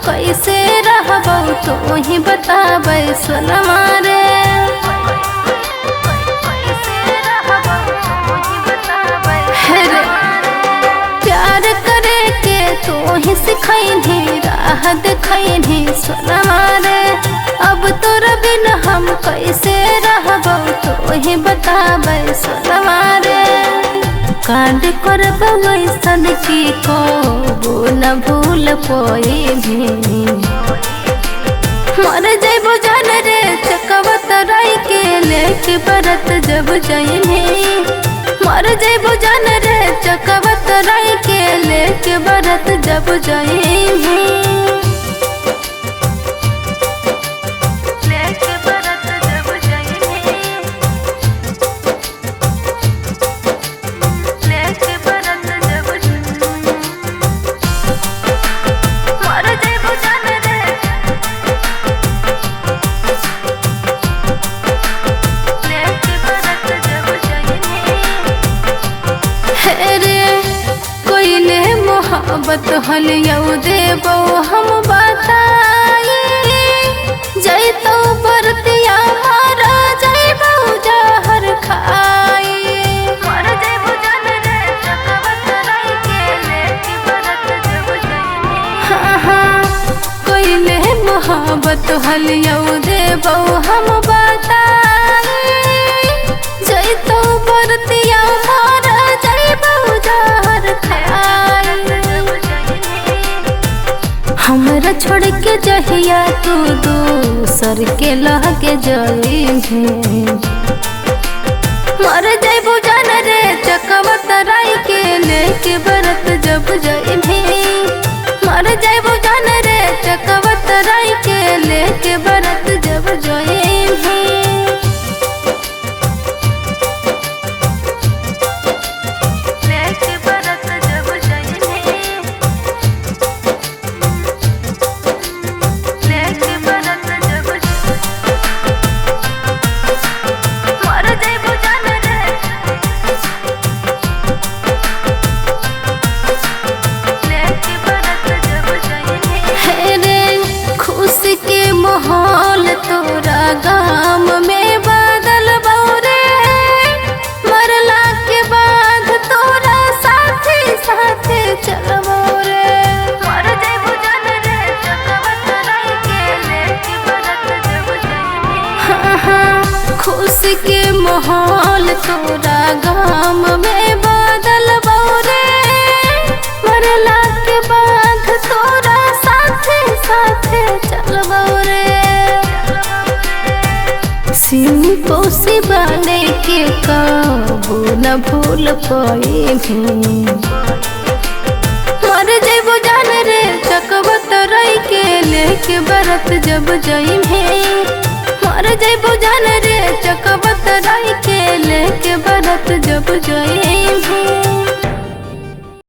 कैसे रहबो तो ही बताबै सोनमा रे। प्यार करे के तो ही सिखैनी राह देखैनी सोनमा रे। अब तोरा बिन हम कैसे रहबो तो ही बताबै सोनमा रे। कांड करब वैसन की को न भूल कोई भी। मर जैबो जान रे चकवा तराई के लेके बरत जब जइने। मर जैबो जान रे चकवा तराई के लेके बरत जब जइने। मोहब्बत हल यऊ देबो हम बताई। जैतो बरतिया मारा जैबो जहर खाई। मर जैबो जान रे चकवा तराई के लेके बरत जब जइने। हाँ हाँ कोइले मोहब्बत हल यऊ देबो हम बताई। जैतो बरतिया मारा जैबो जहर खाई। हमरा छोड़ के जहिया तू दूसर के लगे जइबे। मर जैबो जान रे चकवा तराई के लेके बरत जब जइबे। मर जैबो जान रे चकवा तराई के लेके बरत जब जइबे। माहौल तोरा गाम में बदल बौरे। मरला के बाद तोरा साथे साथे चलबो रे। मर जैबो जान रे चकवा तराई के लेके बरत जब जइने। हाँ हाँ खुशी के माहौल तोरा गाम में बदल बौरे। मरला के बाद तोरा साथे साथे चलबो रे। सिंपोसी बने के काबू न भूल कोई भी। मर जैबो जान रे चकवा तराई के लेके बरत जब जइने। मर जैबो जान रे चकवा तराई के लेके बरत जब जइने।